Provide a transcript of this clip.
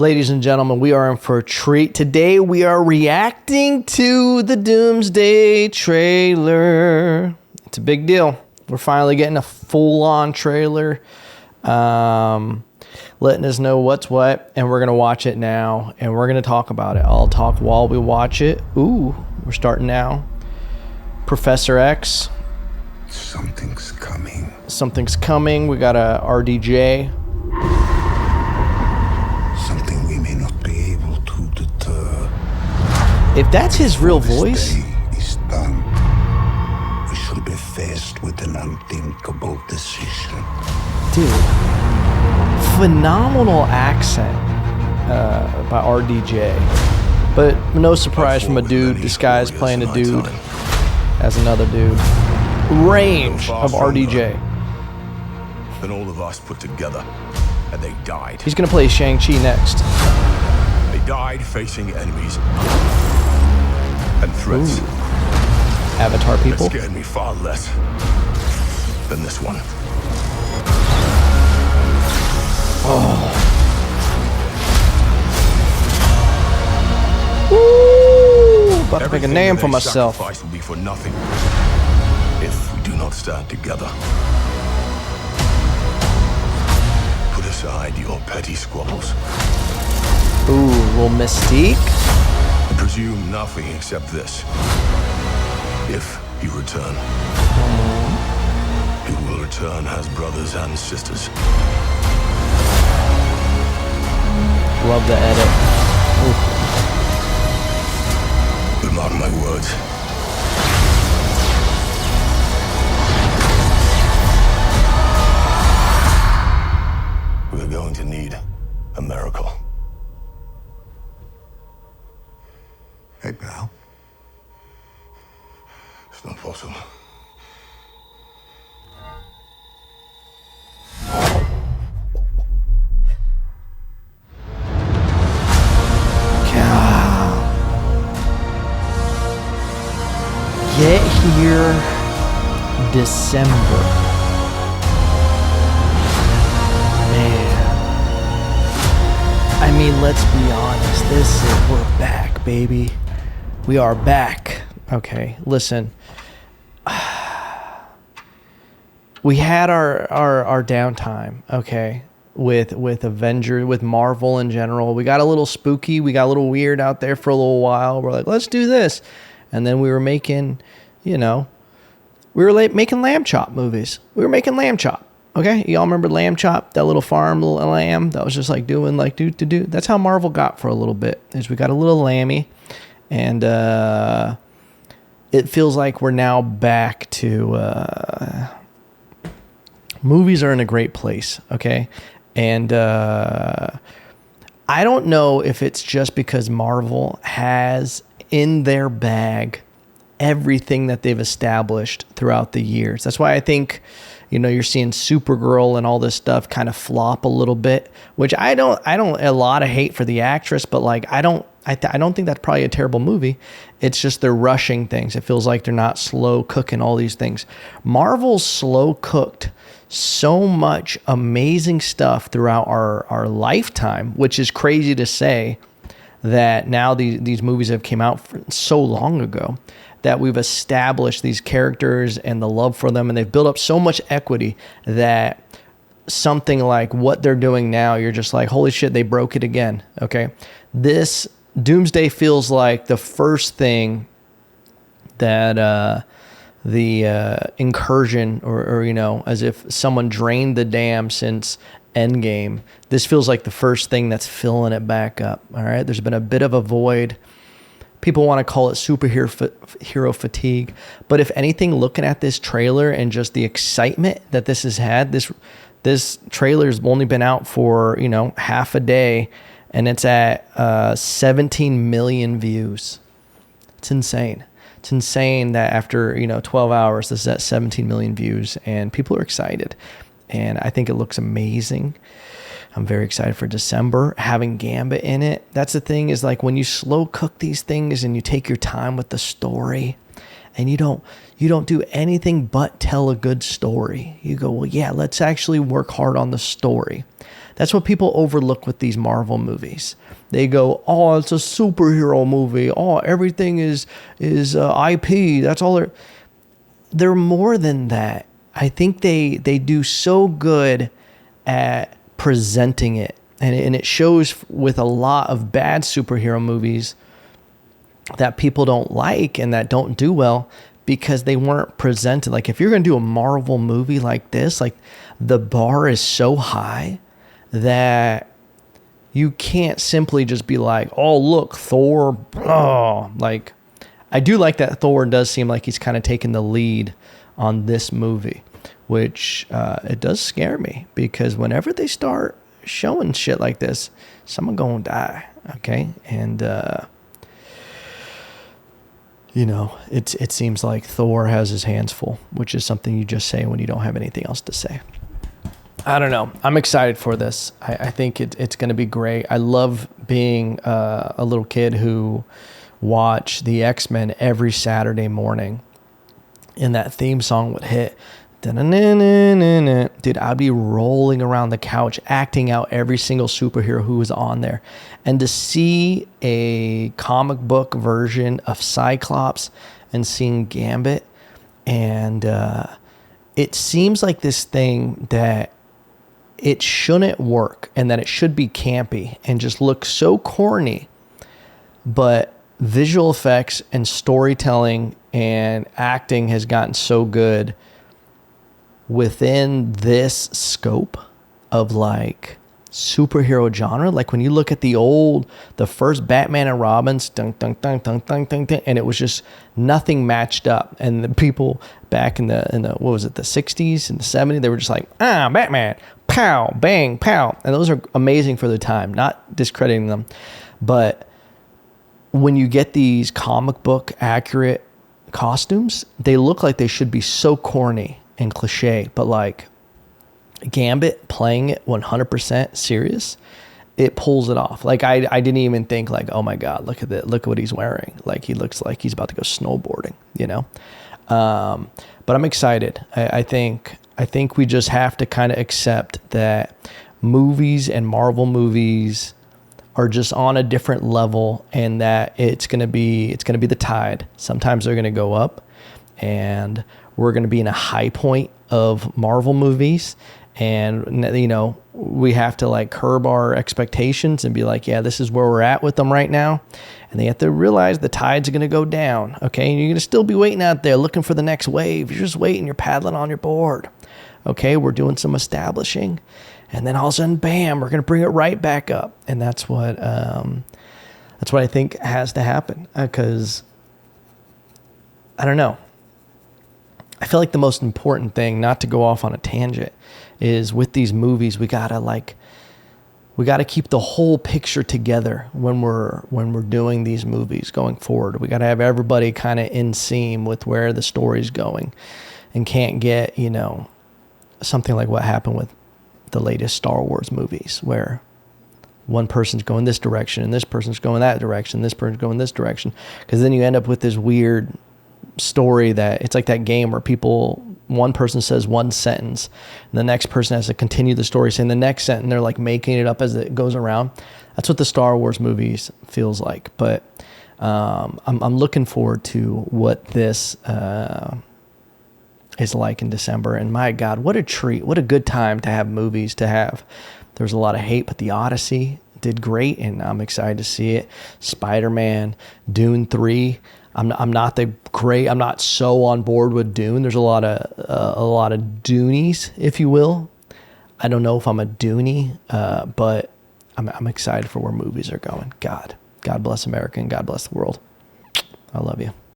Ladies and gentlemen, we are in for a treat. Today we are reacting to the Doomsday trailer. It's a big deal. We're finally getting a full-on trailer, letting us know what's what, and we're going to watch it now, and we're going to talk about it. I'll talk while we watch it. Ooh, we're starting now. Professor X. Something's coming. Something's coming. We got a RDJ. Something we may not be able to deter. If that's his real voice, this day is done. We shall be faced with an unthinkable decision. dude, phenomenal accent by RDJ, but no surprise from a dude disguised playing a dude as another dude. Range of RDJ. Than all of us put together, and they died. He's gonna play Shang-Chi next. They died facing enemies and threats. Ooh. Avatar people. That scared me far less than this one. Oh. Ooh, about to make a name for myself. Sacrifice will be for nothing if we do not stand together. Put aside your petty squabbles. Ooh, little Mystique. And presume nothing except this. If you return, you will return as brothers and sisters. Love the edit. Ooh. But mark my words. We're going to need a miracle. Hey, pal. It's not possible. Get here December. Man. I mean, let's be honest. We're back, baby. We are back. Okay, listen. We had our downtime, okay, with Avengers, with Marvel in general. We got a little spooky. We got a little weird out there for a little while. We're like, let's do this. And then we were making, making lamb chop movies. We were making lamb chop. Okay, y'all remember Lamb Chop, that little farm, little lamb that was just like doing like do. That's how Marvel got for a little bit. Is we got a little lammy, and it feels like we're now back to movies are in a great place. Okay, and I don't know if it's just because Marvel has in their bag everything that they've established throughout the years. That's why I think, you're seeing Supergirl and all this stuff kind of flop a little bit, which I don't a lot of hate for the actress, but like I don't think that's probably a terrible movie. It's just they're rushing things. It feels like they're not slow cooking all these things. Marvel's slow cooked so much amazing stuff throughout our lifetime, which is crazy to say that now these movies have came out so long ago that we've established these characters and the love for them, and they've built up so much equity that something like what they're doing now, you're just like, holy shit, they broke it again. Okay, this Doomsday feels like the first thing that the incursion or as if someone drained the dam since Endgame. This feels like the first thing that's filling it back up. All right, there's been a bit of a void. People want to call it superhero fatigue, but if anything, looking at this trailer and just the excitement that this has had, this trailer's only been out for half a day, and it's at 17 million views. It's insane. It's insane that after 12 hours, this is at 17 million views, and people are excited, and I think it looks amazing. I'm very excited for December, having Gambit in it. That's the thing, is like when you slow cook these things and you take your time with the story, and you don't do anything but tell a good story. You go, well, yeah, let's actually work hard on the story. That's what people overlook with these Marvel movies. They go, oh, it's a superhero movie. Oh, everything is IP. That's all they're more than that. I think they do so good at presenting it. And it shows with a lot of bad superhero movies that people don't like and that don't do well because they weren't presented. Like if you're going to do a Marvel movie like this, like the bar is so high that you can't simply just be like, oh, look, Thor. Oh, like I do like that Thor does seem like he's kind of taking the lead on this movie, which it does scare me because whenever they start showing shit like this, someone gonna die. Okay. And, you know, it seems like Thor has his hands full, which is something you just say when you don't have anything else to say. I don't know. I'm excited for this. I think it's going to be great. I love being a little kid who watched the X-Men every Saturday morning, and that theme song would hit. Dude, I'd be rolling around the couch, acting out every single superhero who was on there. And to see a comic book version of Cyclops and seeing Gambit, and it seems like this thing that it shouldn't work and that it should be campy and just look so corny, but visual effects and storytelling and acting has gotten so good within this scope of like superhero genre. Like when you look at the first Batman and Robins, dun, dun, dun, dun, dun, dun, dun, and it was just nothing matched up. And the people back in the what was it, the 60s and the 70s, they were just like, Batman, pow, bang, pow. And those are amazing for the time, not discrediting them. But when you get these comic book accurate costumes, they look like they should be so corny and cliche, but like Gambit playing it 100% serious, it pulls it off. Like I didn't even think like, oh my God, look at that, look at what he's wearing. Like he looks like he's about to go snowboarding, you know? But I'm excited. I think we just have to kind of accept that movies and Marvel movies are just on a different level, and that it's gonna be the tide. Sometimes they're gonna go up, and we're gonna be in a high point of Marvel movies, and you know we have to like curb our expectations and be like, yeah, this is where we're at with them right now, and they have to realize the tide's gonna go down. Okay, and you're gonna still be waiting out there looking for the next wave. You're just waiting. You're paddling on your board. Okay, we're doing some establishing. And then all of a sudden, bam, we're going to bring it right back up. And that's what I think has to happen. Because, I don't know. I feel like the most important thing, not to go off on a tangent, is with these movies, we got to keep the whole picture together when we're doing these movies going forward. We got to have everybody kind of in seam with where the story's going, and can't get, you know, something like what happened with the latest Star Wars movies, where one person's going this direction and this person's going that direction, this person's going this direction, because then you end up with this weird story that it's like that game where one person says one sentence and the next person has to continue the story saying the next sentence. They're like making it up as it goes around. That's what the Star Wars movies feels like. But I'm looking forward to what this is like in December. And my God, what a treat. What a good time to have movies to have. There's a lot of hate, but The Odyssey did great, and I'm excited to see it. Spider-Man, Dune 3. I'm not so on board with Dune. There's a lot of Doonies, if you will. I don't know if I'm a Doonie, but I'm excited for where movies are going. God bless America and God bless the world. I love you.